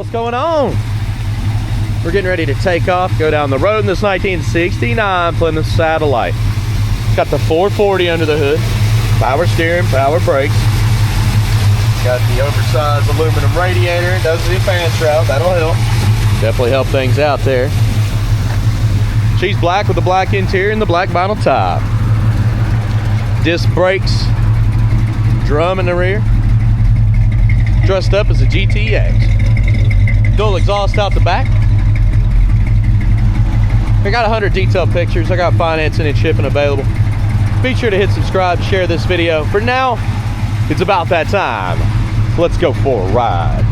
what's going on? We're getting ready to take off, go down the road in this 1969 Plymouth Satellite. It's got the 440 under the hood, power steering, power brakes. Got the oversized aluminum radiator, does the fan shroud, that'll help. Definitely help things out there. She's black with the black interior and the black vinyl top. Disc brakes, drum in the rear. Dressed up as a GTX. Dual exhaust out the back. I got 100 detailed pictures. I got financing and shipping available. Be sure to hit subscribe, share this video. For now, it's about that time. Let's go for a ride.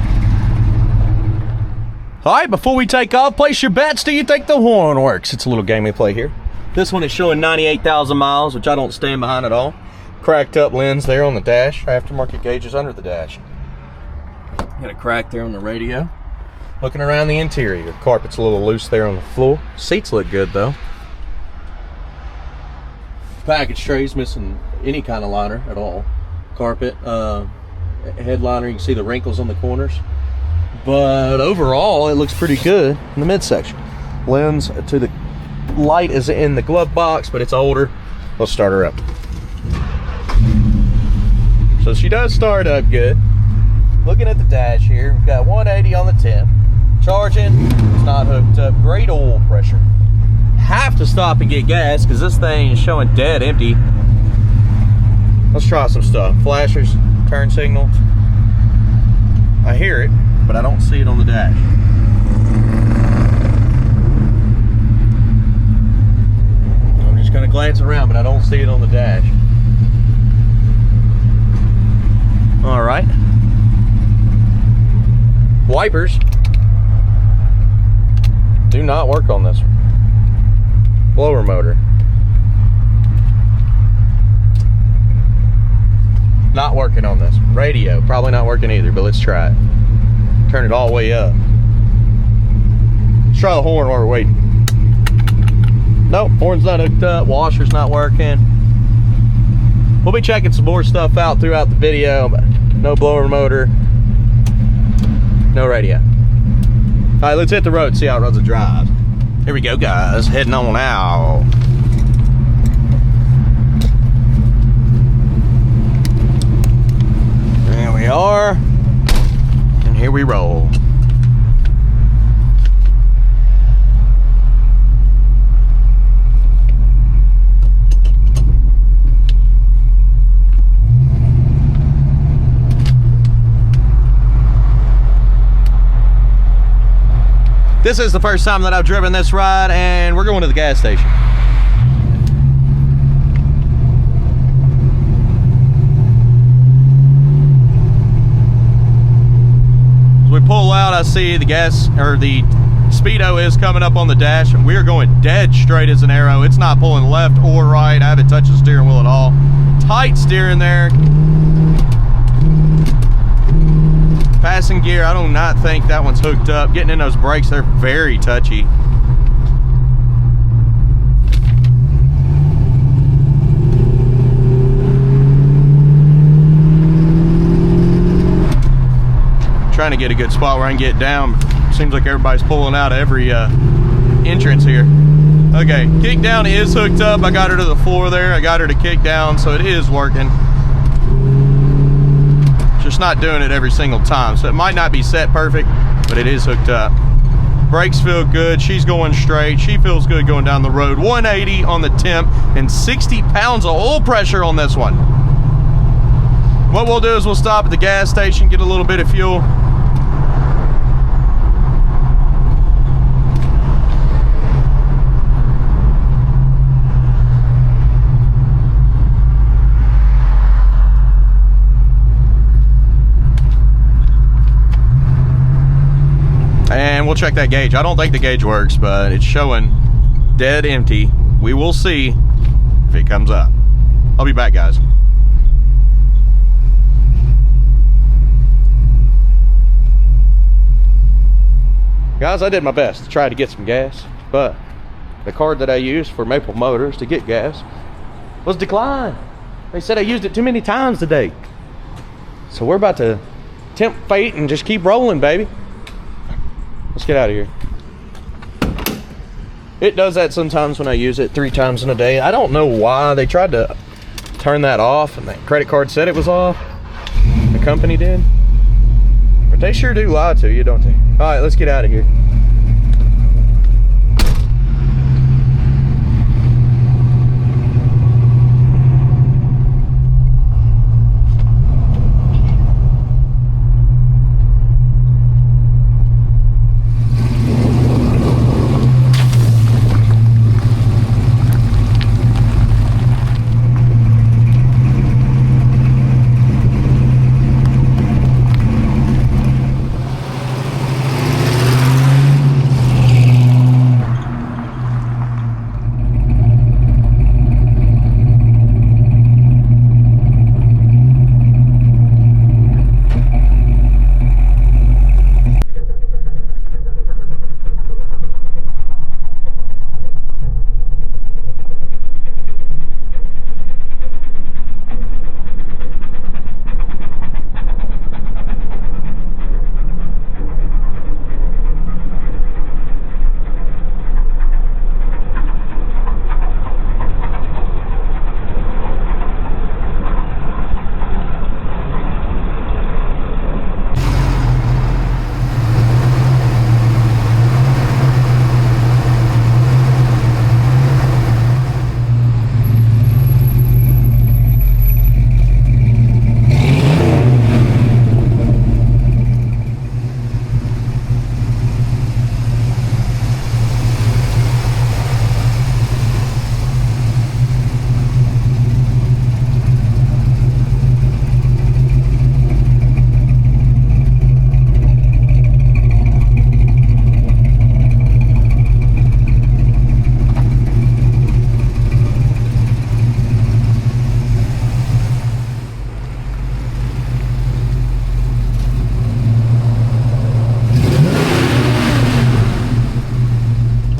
All right, before we take off, place your bets. Do you think the horn works? It's a little game we play here. This one is showing 98,000 miles, which I don't stand behind at all. Cracked up lens there on the dash. Aftermarket gauges under the dash. Got a crack there on the radio. Looking around the interior. Carpet's a little loose there on the floor. Seats look good though. Package tray's missing any kind of liner at all. Carpet, headliner, you can see the wrinkles on the corners. But overall, it looks pretty good in the midsection. Lens to the light is in the glove box, but it's older. Let's start her up. So she does start up good. Looking at the dash here, we've got 180 on the tip. Charging, it's not hooked up. Great oil pressure. Have to stop and get gas because this thing is showing dead empty. Let's try some stuff. Flashers, turn signals. I hear it, but I don't see it on the dash. I'm just gonna glance around, but I don't see it on the dash. All right. Wipers do not work on this one. Blower motor. Not working on this one. Radio, probably not working either, but let's try it. Turn it all the way up. Let's try the horn while we're waiting. Nope, horn's not hooked up, washer's not working. We'll be checking some more stuff out throughout the video, but no blower motor, no radio. All right, let's hit the road, see how it runs and drives. Here we go, guys, heading on out. There we are, and here we roll. This is the first time that I've driven this ride, and we're going to the gas station. As we pull out, I see the gas, or the speedo is coming up on the dash, and we're going dead straight as an arrow. It's not pulling left or right. I haven't touched the steering wheel at all. Tight steering there. Passing gear, I do not think that one's hooked up. Getting in those brakes, they're very touchy. Trying to get a good spot where I can get down. Seems like everybody's pulling out of every entrance here. Okay, kick down is hooked up. I got her to the floor there. I got her to kick down, so it is working. Just not doing it every single time, so it might not be set perfect, but it is hooked up. Brakes feel good. She's going straight. She feels good going down the road. 180 on the temp and 60 pounds of oil pressure on this one. What we'll do is we'll stop at the gas station, get a little bit of fuel. And we'll check that gauge. I don't think the gauge works, but it's showing dead empty. We will see if it comes up. I'll be back, guys. Guys, I did my best to try to get some gas, but the card that I used for Maple Motors to get gas was declined. They said I used it too many times today. So we're about to tempt fate and just keep rolling, baby. Let's get out of here. It does that sometimes when I use it 3 times in a day. I don't know why. They tried to turn that off and that credit card said it was off. The company did. But they sure do lie to you, don't they? All right, let's get out of here.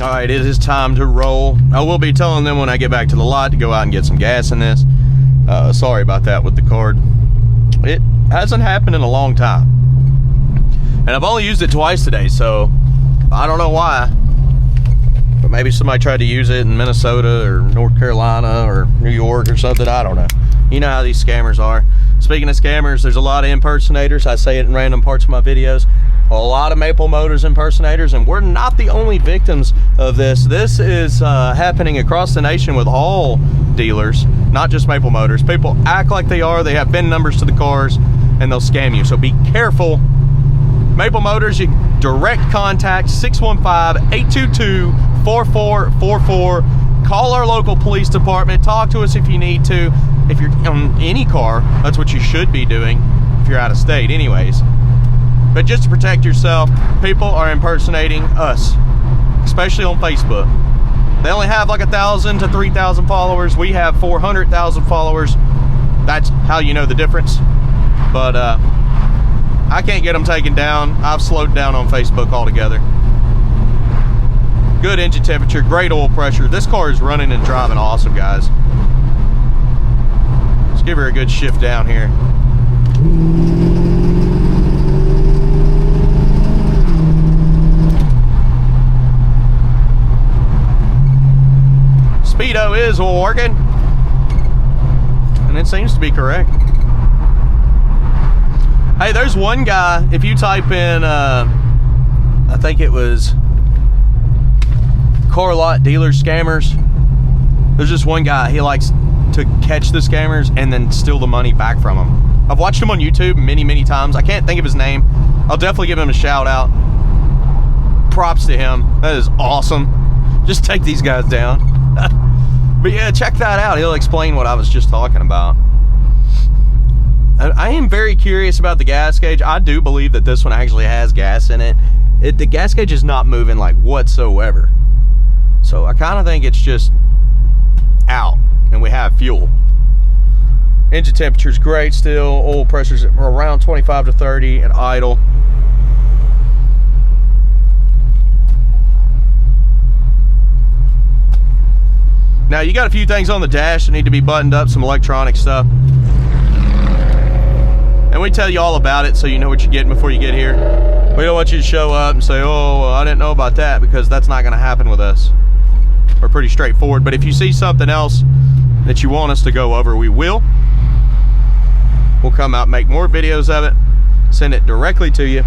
Alright, it is time to roll. I will be telling them when I get back to the lot to go out and get some gas in this. Sorry about that with the card. It hasn't happened in a long time. And I've only used it twice today, so I don't know why. But maybe somebody tried to use it in Minnesota or North Carolina or New York or something. I don't know. You know how these scammers are. Speaking of scammers, there's a lot of impersonators. I say it in random parts of my videos. A lot of Maple Motors impersonators, and we're not the only victims of this. This is happening across the nation with all dealers, not just Maple Motors. People act like they are. They have VIN numbers to the cars, and they'll scam you. So be careful. Maple Motors, you direct contact 615-822-4444. Call our local police department. Talk to us if you need to. If you're on any car, that's what you should be doing if you're out of state anyways. But just to protect yourself, people are impersonating us, especially on Facebook. They only have like 1,000 to 3,000 followers. We have 400,000 followers. That's how you know the difference. But I can't get them taken down. I've slowed down on Facebook altogether. Good engine temperature, great oil pressure. This car is running and driving awesome, guys. Let's give her a good shift down here. Speedo is working, and it seems to be correct. Hey, there's one guy, if you type in, I think it was car lot dealer scammers, there's just one guy, he likes to catch the scammers and then steal the money back from them. I've watched him on YouTube many times. I can't think of his name. I'll definitely give him a shout out. Props to him. That is awesome. Just take these guys down. But yeah, check that out. He'll explain what I was just talking about. I am very curious about the gas gauge. I do believe that this one actually has gas in it. The gas gauge is not moving like whatsoever. So I kind of think it's just out and we have fuel. Engine temperature is great still. Oil pressure's around 25 to 30 at idle. Now you got a few things on the dash that need to be buttoned up, some electronic stuff. And we tell you all about it so you know what you're getting before you get here. We don't want you to show up and say, oh, well, I didn't know about that, because that's not going to happen with us. We're pretty straightforward. But if you see something else that you want us to go over, we will. We'll come out and make more videos of it, send it directly to you.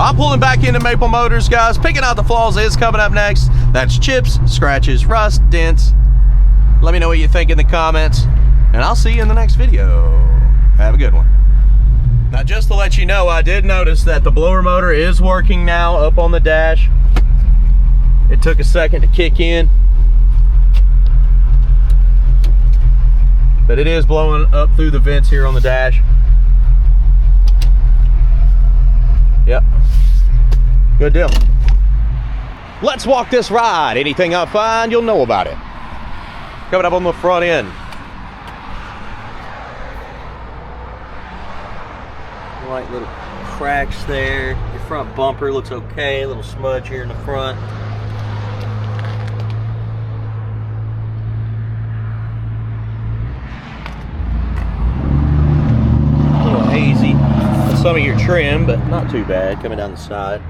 I'm pulling back into Maple Motors, guys. Picking out the flaws is coming up next. That's chips, scratches, rust, dents. Let me know what you think in the comments, and I'll see you in the next video. Have a good one. Now, just to let you know, I did notice that the blower motor is working now up on the dash. It took a second to kick in, but it is blowing up through the vents here on the dash. Yep. Good deal. Let's walk this ride. Anything I find, you'll know about it. Coming up on the front end. Like little cracks there. Your front bumper looks okay. A little smudge here in the front. A little hazy. Some of your trim, but not too bad coming down the side.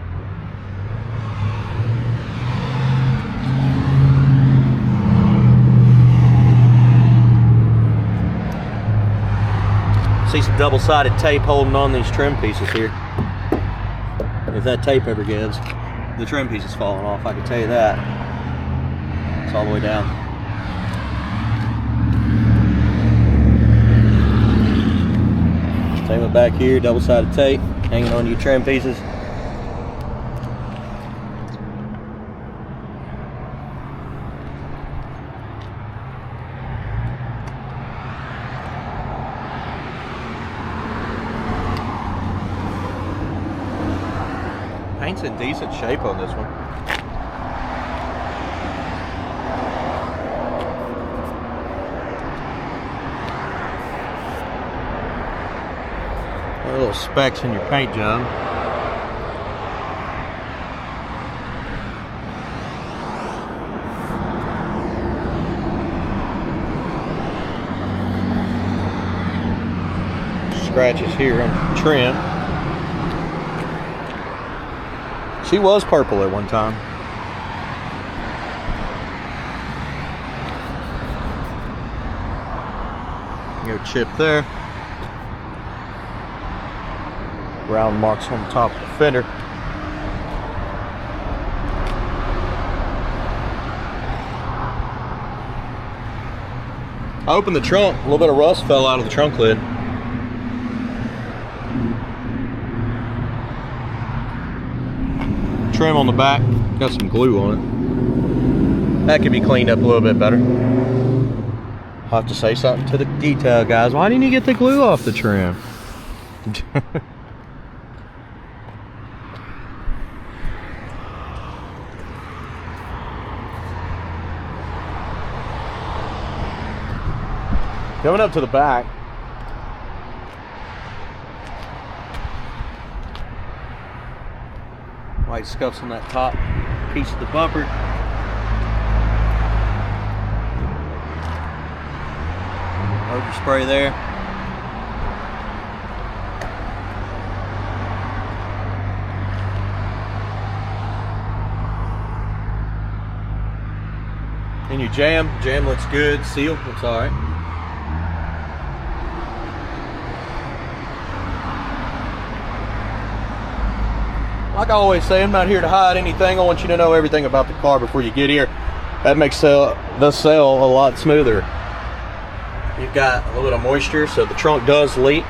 See some double-sided tape holding on these trim pieces here. If that tape ever gives, the trim piece is falling off, I can tell you that. It's all the way down. Same with back here, double-sided tape hanging on your trim pieces. Paint's in decent shape on this one. Little specks in your paint job. Scratches here on the trim. She was purple at one time. Go chip there. Round marks on the top of the fender. I opened the trunk. A little bit of rust fell out of the trunk lid. Trim on the back. Got some glue on it. That could be cleaned up a little bit better. I'll have to say something to the detail guys. Why didn't you get the glue off the trim? Coming up to the back. White scuffs on that top piece of the bumper. Overspray there. And your jam looks good. Seal looks all right. Like I always say, I'm not here to hide anything. I want you to know everything about the car before you get here. That makes the sale a lot smoother. You've got a little bit of moisture, so the trunk does leak.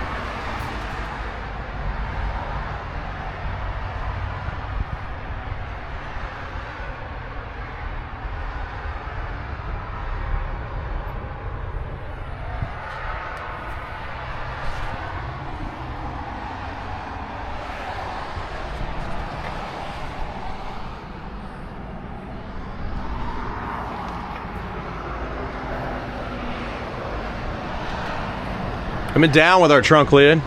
Coming down with our trunk lid.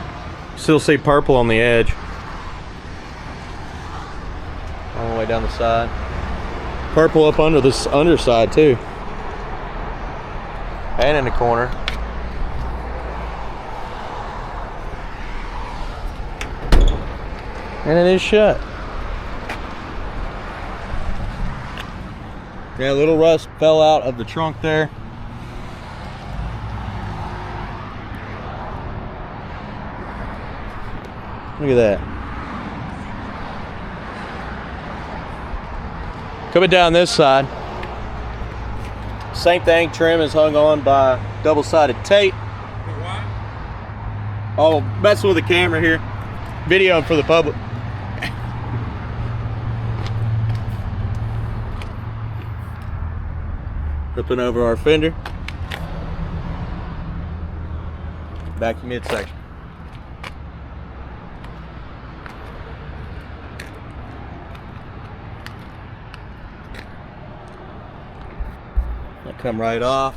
Still see purple on the edge. All the way down the side. Purple up under this underside too. And in the corner. And it is shut. Yeah, a little rust fell out of the trunk there. Look at that. Coming down this side. Same thing, trim is hung on by double-sided tape. Oh, messing with the camera here. Videoing for the public. Flipping over our fender. Back to midsection. That come right off.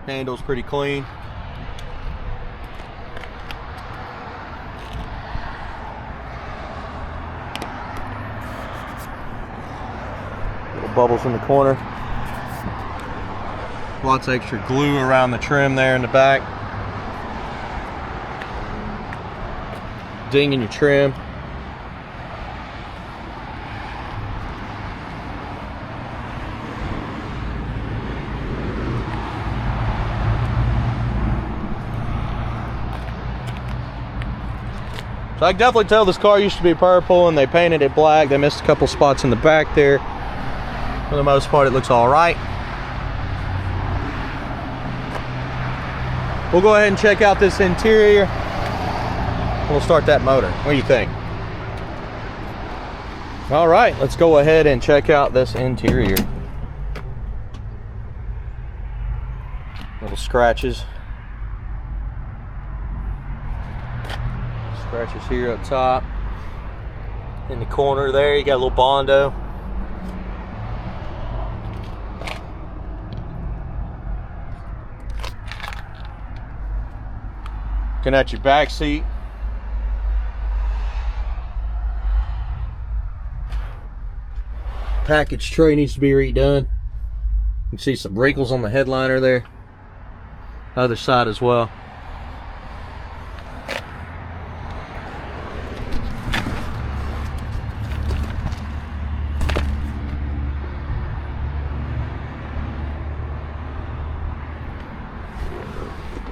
Handle's pretty clean. Little bubbles in the corner. Lots of extra glue around the trim there in the back. Ding in your trim. So I can definitely tell this car used to be purple and they painted it black. They missed a couple spots in the back there. For the most part, it looks all right. We'll go ahead and check out this interior. We'll start that motor. What do you think? All right, let's go ahead and check out this interior. Little scratches. Scratches here up top. In the corner there, you got a little Bondo. Looking at your back seat. Package tray needs to be redone. You can see some wrinkles on the headliner there. Other side as well.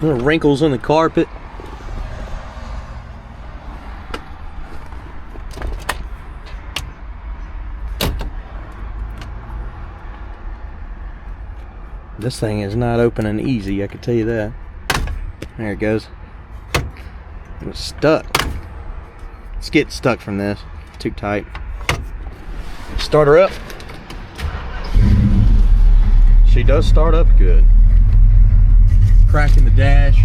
Little wrinkles on the carpet. This thing is not opening easy, I can tell you that. There it goes. It was stuck. It's getting stuck from this. Too tight. Start her up. She does start up good. Crack in the dash.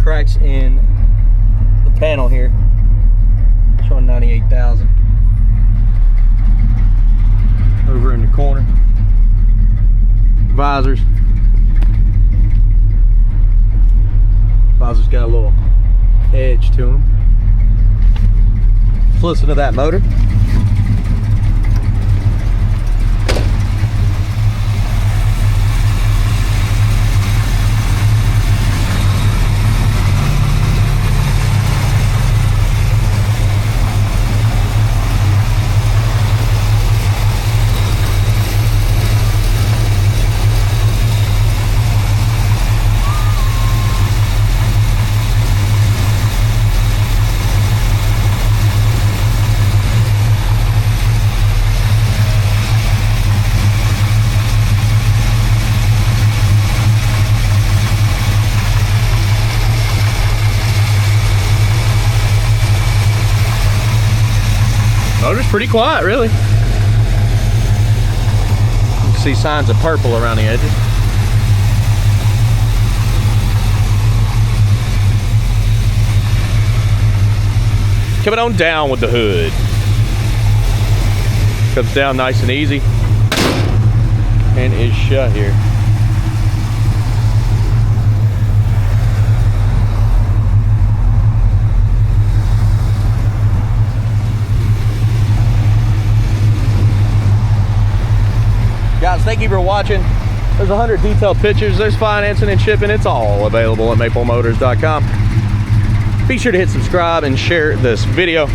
Cracks in the panel here. Showing 98,000. Over in the corner. Visors. Visors got a little edge to them. Let's listen to that motor. Motor's pretty quiet, really. You can see signs of purple around the edges. Coming on down with the hood. Comes down nice and easy. And is shut here. Thank you for watching. There's 100 detailed pictures. There's financing and shipping. It's all available at maplemotors.com. Be sure to hit subscribe and share this video.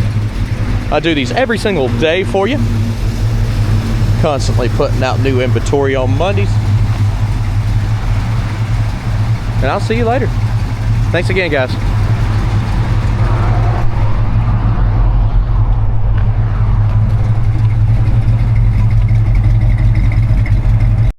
I do these every single day for you. Constantly putting out new inventory on Mondays. And I'll see you later. Thanks again, guys.